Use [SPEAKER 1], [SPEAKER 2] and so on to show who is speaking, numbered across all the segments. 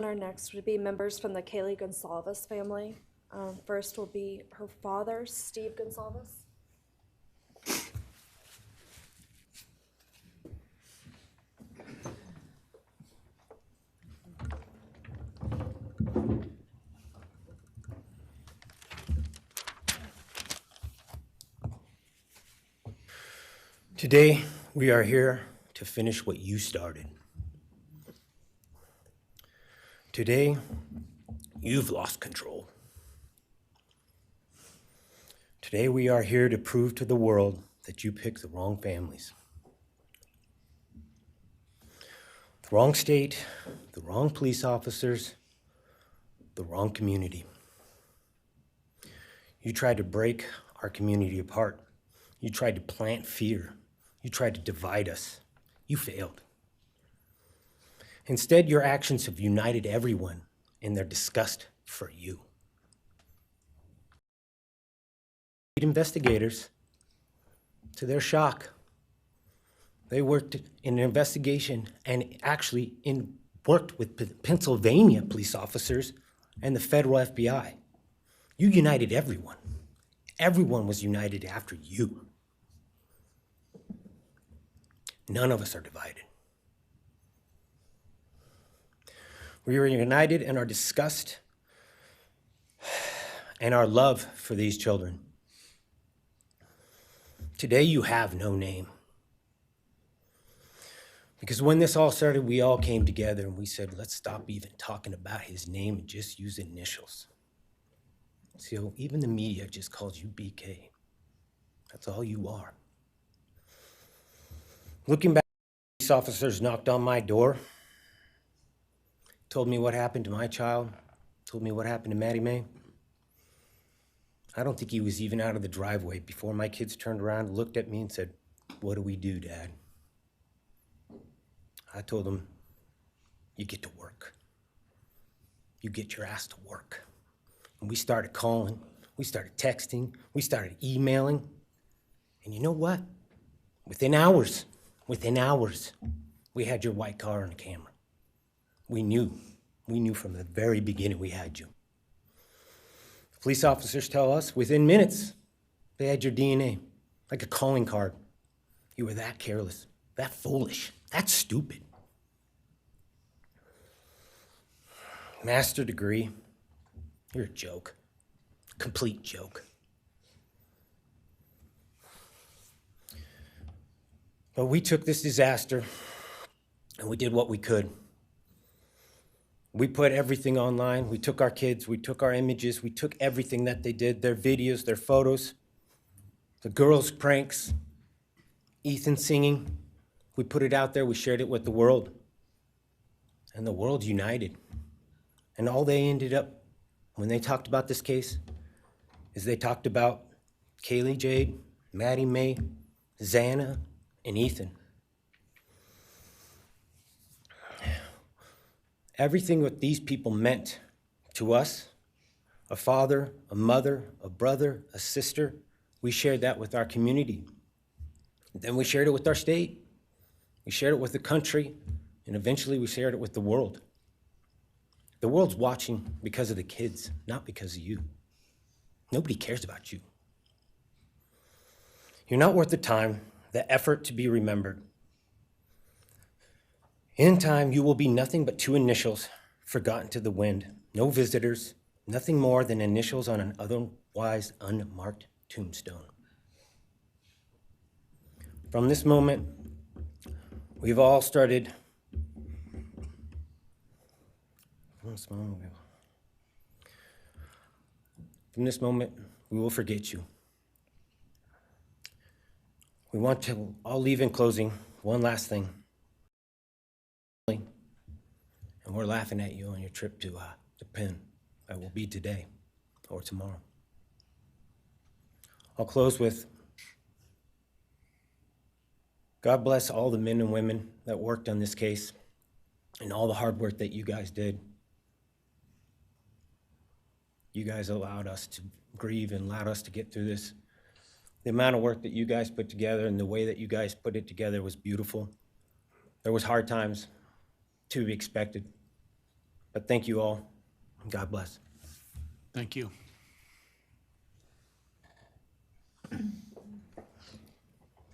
[SPEAKER 1] Our next would be members from the Kaylee Goncalves family. First will be her father, Steve Gonzalez.
[SPEAKER 2] Today, we are here to finish what you started. Today, you've lost control. Today, we are here to prove to the world that you picked the wrong families. The wrong state, the wrong police officers, the wrong community. You tried to break our community apart. You tried to plant fear. You tried to divide us. You failed. Instead, your actions have united everyone in their disgust for you. Investigators, to their shock, they worked in an investigation and actually worked with Pennsylvania police officers and the federal FBI. You united everyone. Everyone was united after you. None of us are divided. We are united in our disgust and our love for these children. Today you have no name. Because when this all started, we all came together and we said, let's stop even talking about his name and just use initials. So even the media just calls you BK. That's all you are. Looking back, police officers knocked on my door, told me what happened to my child, told me what happened to Maddie Mae. I don't think he was even out of the driveway before my kids turned around, looked at me and said, what do we do, Dad? I told them, you get to work. You get your ass to work. And we started calling, we started texting, we started emailing. And you know what? Within hours, we had your white car on camera. We knew from the very beginning we had you. Police officers tell us within minutes, they had your DNA, like a calling card. You were that careless, that foolish, that stupid. Master degree, you're a joke, complete joke. But we took this disaster and we did what we could. We put everything online. We took our kids, we took our images, we took everything that they did, their videos, their photos, the girls' pranks, Ethan singing. We put it out there, we shared it with the world. And the world united. And all they ended up, when they talked about this case, is they talked about Kaylee Jade, Maddie Mae, Xana, and Ethan. Everything what these people meant to us, a father, a mother, a brother, a sister, we shared that with our community. Then we shared it with our state. We shared it with the country, and eventually we shared it with the world. The world's watching because of the kids, not because of you. Nobody cares about you. You're not worth the time, the effort to be remembered. In time, you will be nothing but two initials forgotten to the wind. No visitors, nothing more than initials on an otherwise unmarked tombstone. From this moment, we've all started. From this moment, we will forget you. We want to all leave in closing one last thing. And we're laughing at you on your trip to the pen. That will be today or tomorrow. I'll close with, God bless all the men and women that worked on this case and all the hard work that you guys did. You guys allowed us to grieve and allowed us to get through this. The amount of work that you guys put together and the way that you guys put it together was beautiful. There was hard times to be expected. But thank you all. God bless.
[SPEAKER 3] Thank you.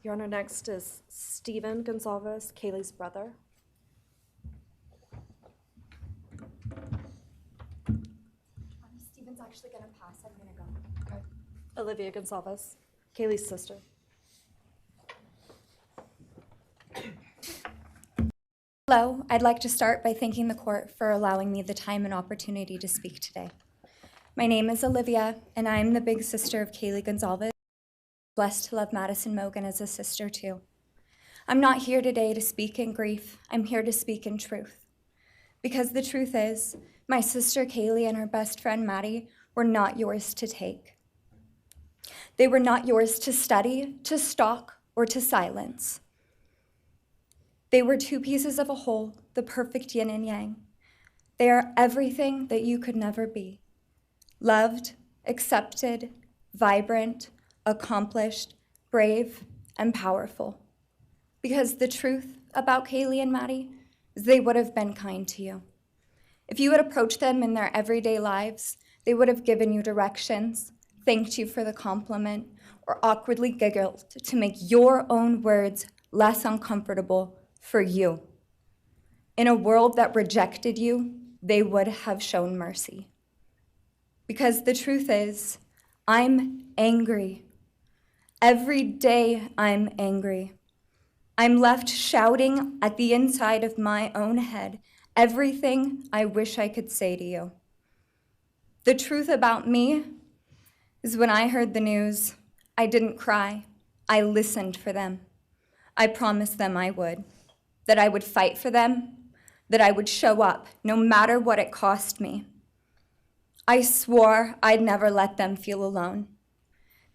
[SPEAKER 1] Your Honor, next is Stephen Gonzalez, Kaylee's brother.
[SPEAKER 4] Steven's actually gonna pass. I'm gonna go.
[SPEAKER 1] Okay. Olivia Gonzalez, Kaylee's sister.
[SPEAKER 4] Hello, I'd like to start by thanking the court for allowing me the time and opportunity to speak today. My name is Olivia, and I'm the big sister of Kaylee Goncalves. Blessed to love Madison Mogan as a sister too. I'm not here today to speak in grief. I'm here to speak in truth. Because the truth is, my sister Kaylee and her best friend Maddie were not yours to take. They were not yours to study, to stalk, or to silence. They were two pieces of a whole, the perfect yin and yang. They are everything that you could never be. Loved, accepted, vibrant, accomplished, brave, and powerful. Because the truth about Kaylee and Maddie is they would have been kind to you. If you had approached them in their everyday lives, they would have given you directions, thanked you for the compliment, or awkwardly giggled to make your own words less uncomfortable for you. In a world that rejected you, they would have shown mercy. Because the truth is, I'm angry. Every day I'm angry. I'm left shouting at the inside of my own head everything I wish I could say to you. The truth about me is when I heard the news, I didn't cry. I listened for them. I promised them I would, that I would fight for them, that I would show up no matter what it cost me. I swore I'd never let them feel alone.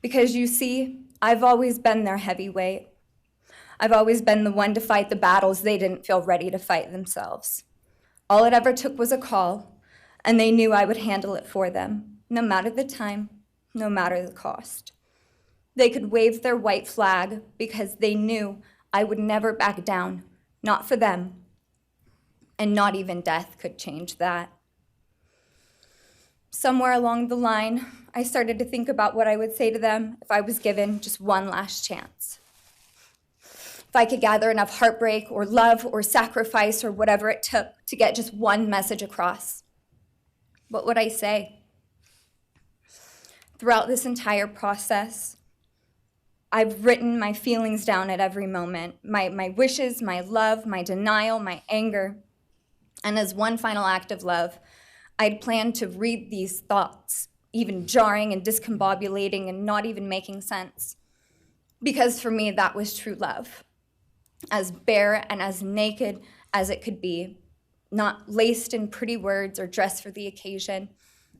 [SPEAKER 4] Because you see, I've always been their heavyweight. I've always been the one to fight the battles they didn't feel ready to fight themselves. All it ever took was a call, and they knew I would handle it for them, no matter the time, no matter the cost. They could wave their white flag because they knew I would never back down, not for them, and not even death could change that. Somewhere along the line, I started to think about what I would say to them if I was given just one last chance. If I could gather enough heartbreak or love or sacrifice or whatever it took to get just one message across, what would I say? Throughout this entire process, I've written my feelings down at every moment, my wishes, my love, my denial, my anger. And as one final act of love, I'd planned to read these thoughts, even jarring and discombobulating and not even making sense. Because for me, that was true love. As bare and as naked as it could be, not laced in pretty words or dressed for the occasion,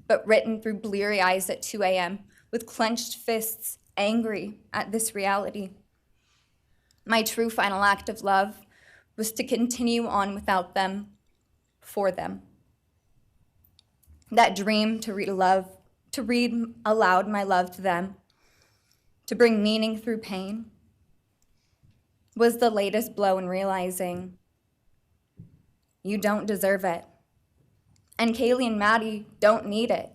[SPEAKER 4] but written through bleary eyes at 2 a.m. with clenched fists, angry at this reality. My true final act of love was to continue on without them, for them. That dream to read aloud my love to them, to bring meaning through pain, was the latest blow in realizing you don't deserve it. And Kaylee and Maddie don't need it.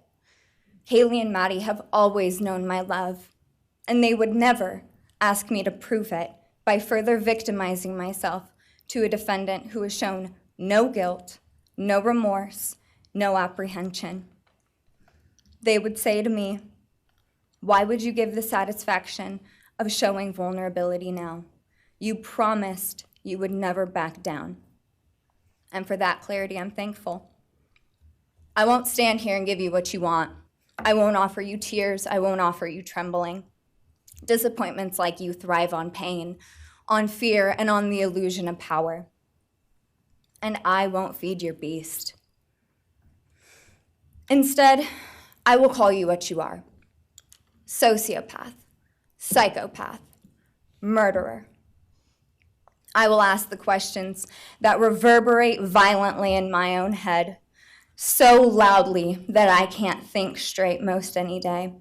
[SPEAKER 4] Kaylee and Maddie have always known my love, and they would never ask me to prove it by further victimizing myself to a defendant who has shown no guilt, no remorse, no apprehension. They would say to me, "Why would you give the satisfaction of showing vulnerability now? You promised you would never back down." And for that clarity, I'm thankful. I won't stand here and give you what you want. I won't offer you tears. I won't offer you trembling. Disappointments like you thrive on pain, on fear, and on the illusion of power. And I won't feed your beast. Instead, I will call you what you are: sociopath, psychopath, murderer. I will ask the questions that reverberate violently in my own head, so loudly that I can't think straight most any day.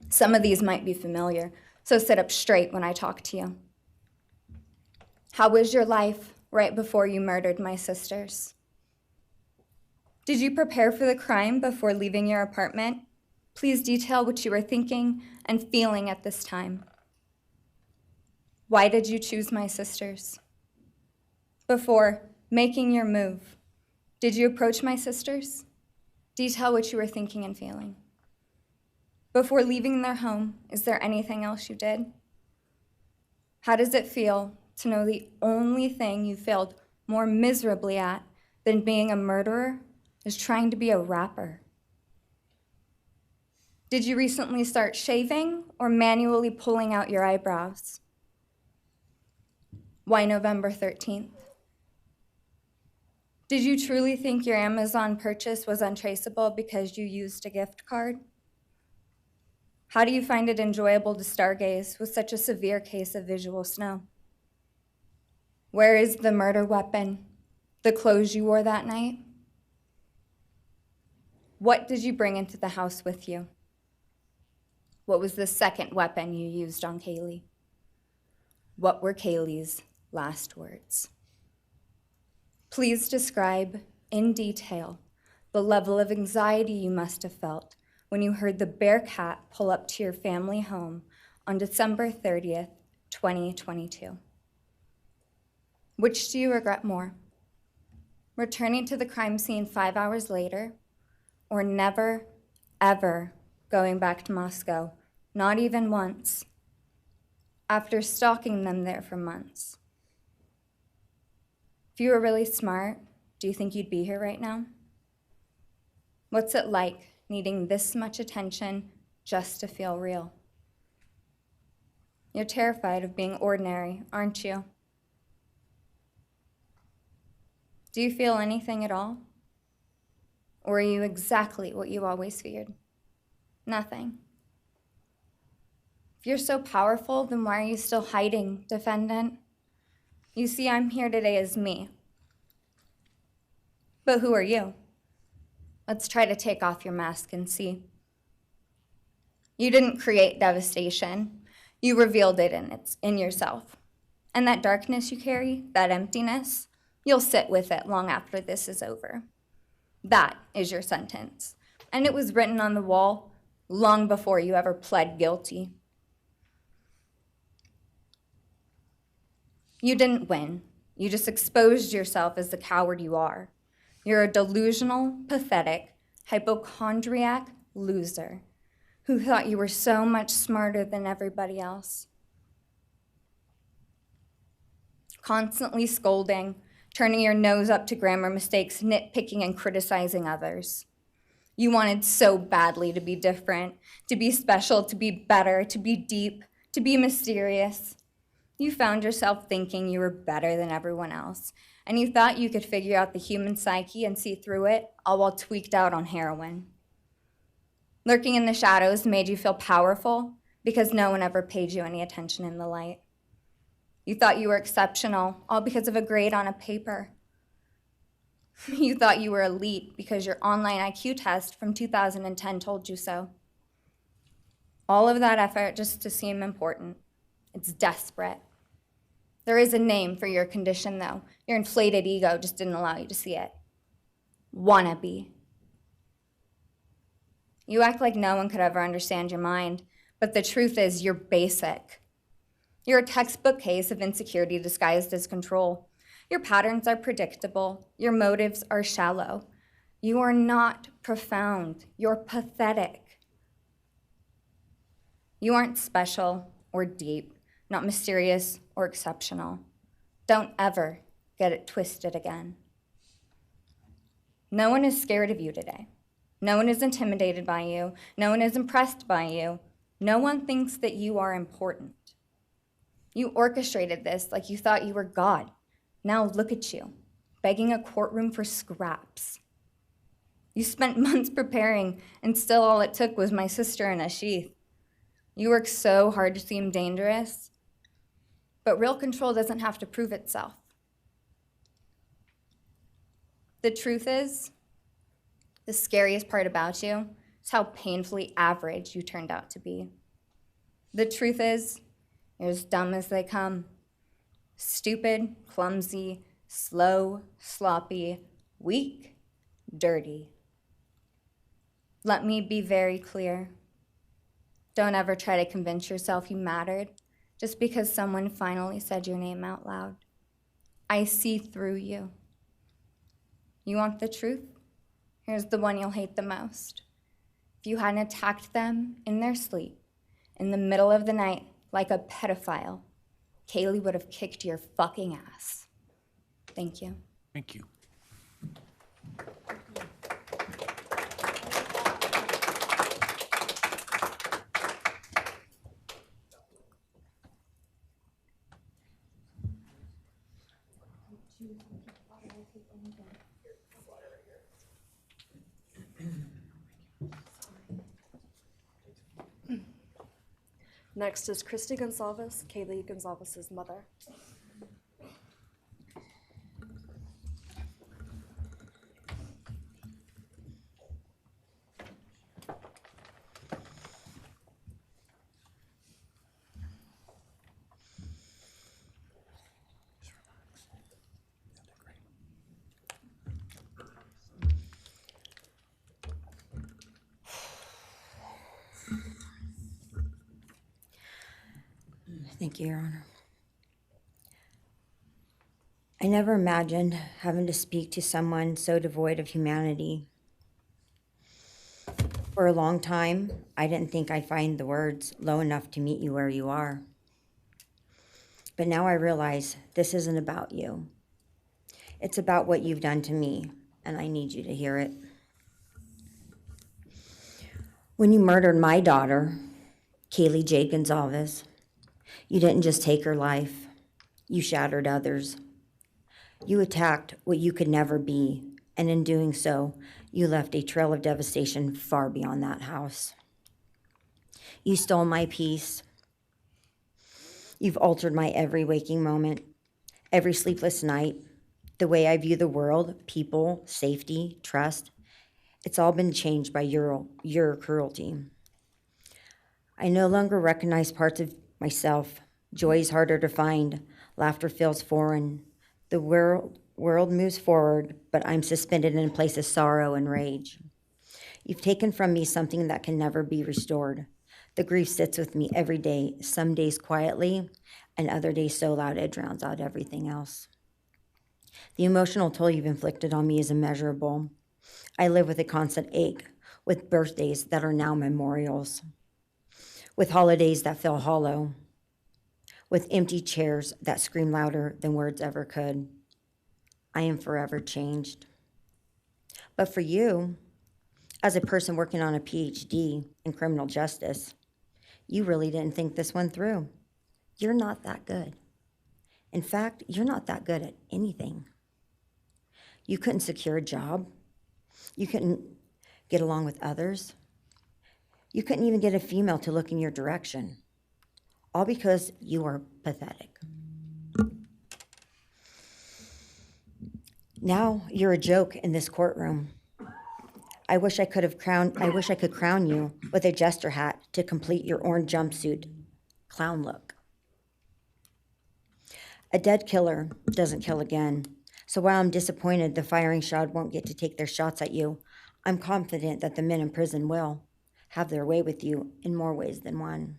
[SPEAKER 4] Some of these might be familiar, so sit up straight when I talk to you. How was your life right before you murdered my sisters? Did you prepare for the crime before leaving your apartment? Please detail what you were thinking and feeling at this time. Why did you choose my sisters? Before making your move, did you approach my sisters? Detail what you were thinking and feeling. Before leaving their home, is there anything else you did? How does it feel to know the only thing you failed more miserably at than being a murderer is trying to be a rapper? Did you recently start shaving or manually pulling out your eyebrows? Why November 13th? Did you truly think your Amazon purchase was untraceable because you used a gift card? How do you find it enjoyable to stargaze with such a severe case of visual snow? Where is the murder weapon? The clothes you wore that night? What did you bring into the house with you? What was the second weapon you used on Kaylee? What were Kaylee's last words? Please describe in detail the level of anxiety you must have felt when you heard the Bearcat pull up to your family home on December 30th, 2022. Which do you regret more? Returning to the crime scene 5 hours later, or never, ever going back to Moscow, not even once, after stalking them there for months? If you were really smart, do you think you'd be here right now? What's it like needing this much attention just to feel real? You're terrified of being ordinary, aren't you? Do you feel anything at all? Or are you exactly what you always feared? Nothing. If you're so powerful, then why are you still hiding, defendant? You see, I'm here today as me. But who are you? Let's try to take off your mask and see. You didn't create devastation. You revealed it in yourself. And that darkness you carry, that emptiness, you'll sit with it long after this is over. That is your sentence. And it was written on the wall long before you ever pled guilty. You didn't win. You just exposed yourself as the coward you are. You're a delusional, pathetic, hypochondriac loser who thought you were so much smarter than everybody else. Constantly scolding, turning your nose up to grammar mistakes, nitpicking and criticizing others. You wanted so badly to be different, to be special, to be better, to be deep, to be mysterious. You found yourself thinking you were better than everyone else, and you thought you could figure out the human psyche and see through it, all while tweaked out on heroin. Lurking in the shadows made you feel powerful because no one ever paid you any attention in the light. You thought you were exceptional, all because of a grade on a paper. You thought you were elite because your online IQ test from 2010 told you so. All of that effort just to seem important. It's desperate. There is a name for your condition, though. Your inflated ego just didn't allow you to see it. Wannabe. You act like no one could ever understand your mind, but the truth is you're basic. You're a textbook case of insecurity disguised as control. Your patterns are predictable. Your motives are shallow. You are not profound. You're pathetic. You aren't special or deep, not mysterious or exceptional. Don't ever get it twisted again. No one is scared of you today. No one is intimidated by you. No one is impressed by you. No one thinks that you are important. You orchestrated this like you thought you were God. Now look at you, begging a courtroom for scraps. You spent months preparing, and still all it took was my sister in a sheath. You work so hard to seem dangerous, but real control doesn't have to prove itself. The truth is, the scariest part about you is how painfully average you turned out to be. The truth is, you're as dumb as they come. Stupid, clumsy, slow, sloppy, weak, dirty. Let me be very clear. Don't ever try to convince yourself you mattered just because someone finally said your name out loud. I see through you. You want the truth? Here's the one you'll hate the most. If you hadn't attacked them in their sleep, in the middle of the night, like a pedophile, Kaylee would have kicked your fucking ass. Thank you.
[SPEAKER 3] Thank you.
[SPEAKER 1] Next is Christy Gonzalez, Kaylee Gonzalez's mother.
[SPEAKER 5] Thank you, Your Honor. I never imagined having to speak to someone so devoid of humanity. For a long time, I didn't think I'd find the words low enough to meet you where you are. But now I realize this isn't about you. It's about what you've done to me, and I need you to hear it. When you murdered my daughter, Kaylee Jade Gonzalez, you didn't just take her life, you shattered others. You attacked what you could never be, and in doing so, you left a trail of devastation far beyond that house. You stole my peace. You've altered my every waking moment, every sleepless night, the way I view the world, people, safety, trust. It's all been changed by your cruelty. I no longer recognize parts of myself. Joy is harder to find. Laughter feels foreign. The world moves forward, but I'm suspended in a place of sorrow and rage. You've taken from me something that can never be restored. The grief sits with me every day, some days quietly, and other days so loud it drowns out everything else. The emotional toll you've inflicted on me is immeasurable. I live with a constant ache, with birthdays that are now memorials, with holidays that feel hollow, with empty chairs that scream louder than words ever could. I am forever changed. But for you, as a person working on a PhD in criminal justice, you really didn't think this one through. You're not that good. In fact, you're not that good at anything. You couldn't secure a job. You couldn't get along with others. You couldn't even get a female to look in your direction. All because you are pathetic. Now you're a joke in this courtroom. I wish I could crown you with a jester hat to complete your orange jumpsuit clown look. A dead killer doesn't kill again. So while I'm disappointed the firing squad won't get to take their shots at you, I'm confident that the men in prison will have their way with you in more ways than one.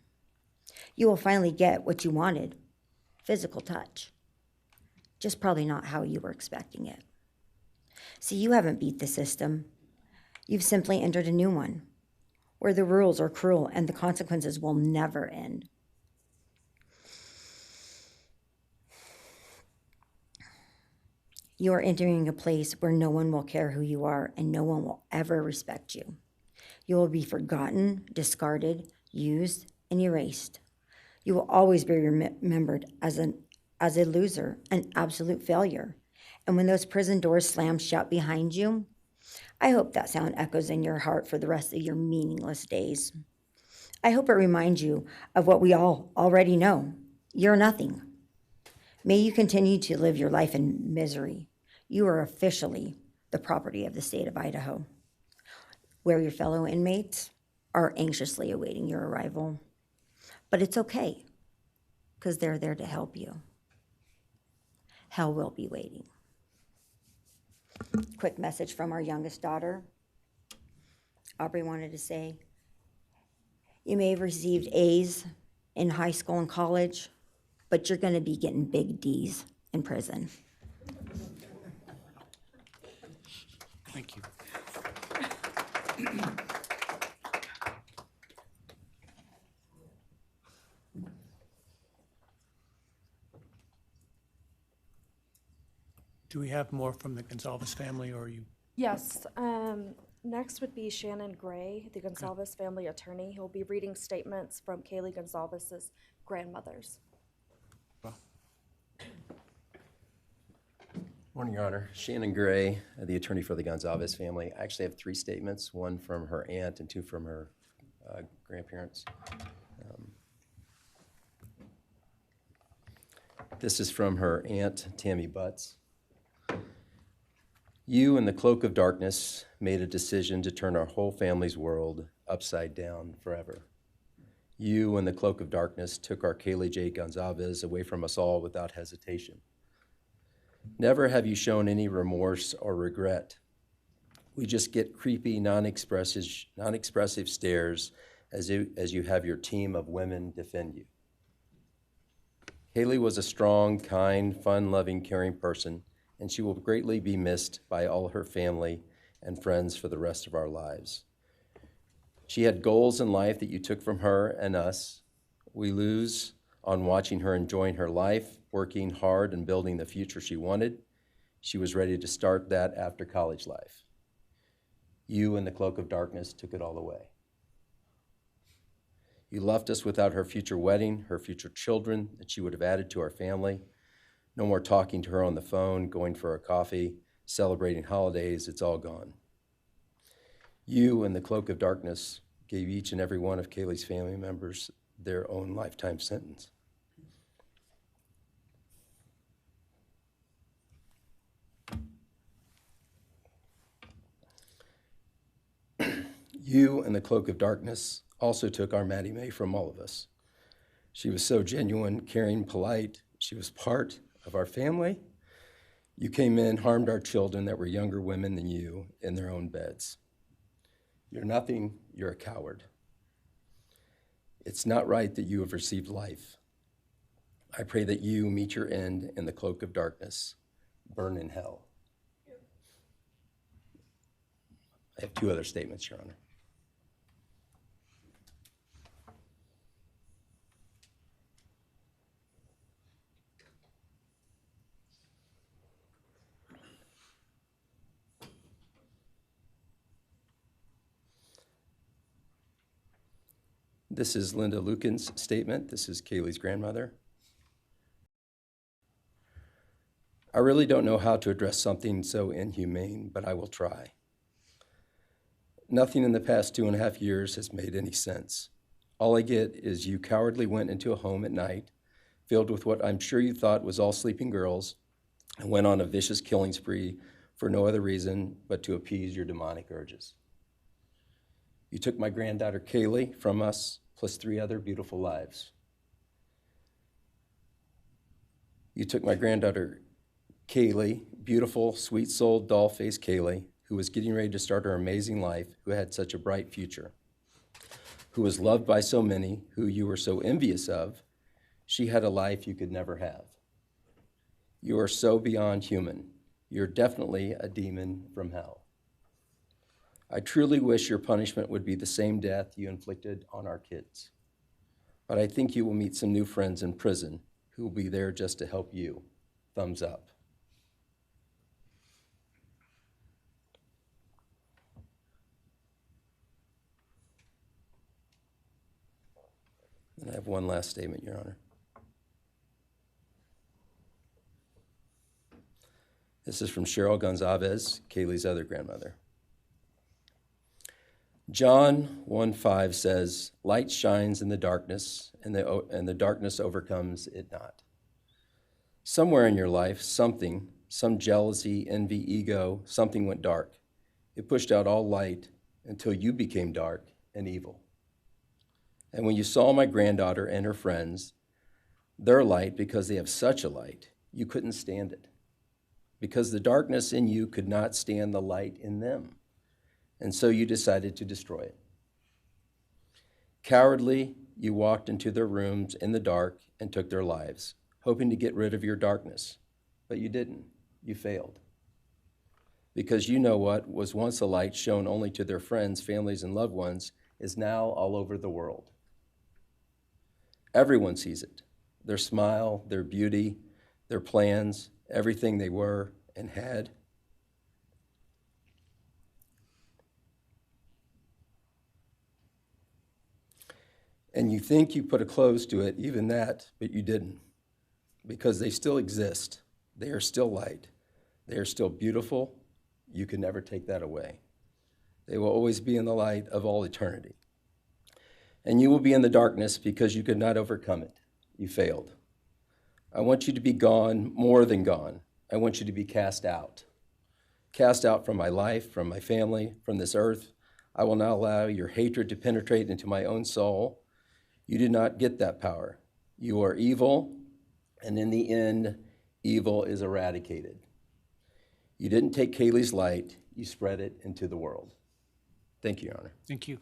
[SPEAKER 5] You will finally get what you wanted, physical touch. Just probably not how you were expecting it. See, you haven't beat the system. You've simply entered a new one, where the rules are cruel and the consequences will never end. You are entering a place where no one will care who you are and no one will ever respect you. You will be forgotten, discarded, used, and erased. You will always be remembered as a loser, an absolute failure. And when those prison doors slam shut behind you, I hope that sound echoes in your heart for the rest of your meaningless days. I hope it reminds you of what we all already know. You're nothing. May you continue to live your life in misery. You are officially the property of the state of Idaho, where your fellow inmates are anxiously awaiting your arrival. But it's okay, because they're there to help you. Hell will be waiting. Quick message from our youngest daughter. Aubrey wanted to say, you may have received A's in high school and college, but you're gonna be getting big D's in prison.
[SPEAKER 3] Thank you. Do we have more from the Gonzalez family, or are you?
[SPEAKER 1] Yes, next would be Shannon Gray, the Gonzalez family attorney. He'll be reading statements from Kaylee Gonzalez's grandmothers.
[SPEAKER 6] Morning, Your Honor. Shannon Gray, the attorney for the Gonzalez family. I actually have 3 statements, one from her aunt and 2 from her grandparents. This is from her aunt, Tammy Butts. You, in the cloak of darkness, made a decision to turn our whole family's world upside down forever. You, in the cloak of darkness, took our Kaylee J. Goncalves away from us all without hesitation. Never have you shown any remorse or regret. We just get creepy, non-expressive stares as you have your team of women defend you. Kaylee was a strong, kind, fun-loving, caring person, and she will greatly be missed by all her family and friends for the rest of our lives. She had goals in life that you took from her and us. We lose on watching her enjoying her life, working hard and building the future she wanted. She was ready to start that after college life. You, in the cloak of darkness, took it all away. You left us without her future wedding, her future children that she would have added to our family. No more talking to her on the phone, going for a coffee, celebrating holidays. It's all gone. You, in the cloak of darkness, gave each and every one of Kaylee's family members their own lifetime sentence. You, in the cloak of darkness, also took our Maddie Mae from all of us. She was so genuine, caring, polite. She was part of our family. You came in, harmed our children that were younger women than you in their own beds. You're nothing, you're a coward. It's not right that you have received life. I pray that you meet your end in the cloak of darkness, burn in hell. I have 2 other statements, Your Honor. This is Linda Lucan's statement. This is Kaylee's grandmother. I really don't know how to address something so inhumane, but I will try. Nothing in the past 2.5 years has made any sense. All I get is you cowardly went into a home at night, filled with what I'm sure you thought was all sleeping girls, and went on a vicious killing spree for no other reason but to appease your demonic urges. You took my granddaughter Kaylee from us, plus 3 other beautiful lives. You took my granddaughter Kaylee, beautiful, sweet-souled, doll-faced Kaylee, who was getting ready to start her amazing life, who had such a bright future, who was loved by so many, who you were so envious of. She had a life you could never have. You are so beyond human. You're definitely a demon from hell. I truly wish your punishment would be the same death you inflicted on our kids. But I think you will meet some new friends in prison who will be there just to help you. Thumbs up. And I have one last statement, Your Honor. This is from Cheryl Gonzalez, Kaylee's other grandmother. John 1:5 says, light shines in the darkness, and the darkness overcomes it not. Somewhere in your life, some jealousy, envy, ego, something went dark. It pushed out all light until you became dark and evil. And when you saw my granddaughter and her friends, their light, because they have such a light, you couldn't stand it. because the darkness in you could not stand the light in them, and so you decided to destroy it. Cowardly, you walked into their rooms in the dark and took their lives, hoping to get rid of your darkness, but you didn't. You failed. Because you know what was once a light shown only to their friends, families, and loved ones is now all over the world. Everyone sees it. Their smile, their beauty, their plans, everything they were and had. And you think you put a close to it, even that, but you didn't. Because they still exist. They are still light. They are still beautiful. You can never take that away. They will always be in the light of all eternity. And you will be in the darkness because you could not overcome it. You failed. I want you to be gone, more than gone. I want you to be cast out. Cast out from my life, from my family, from this earth. I will not allow your hatred to penetrate into my own soul. You do not get that power. You are evil, and in the end, evil is eradicated. You didn't take Kaylee's light, you spread it into the world. Thank you, Your Honor.
[SPEAKER 3] Thank you.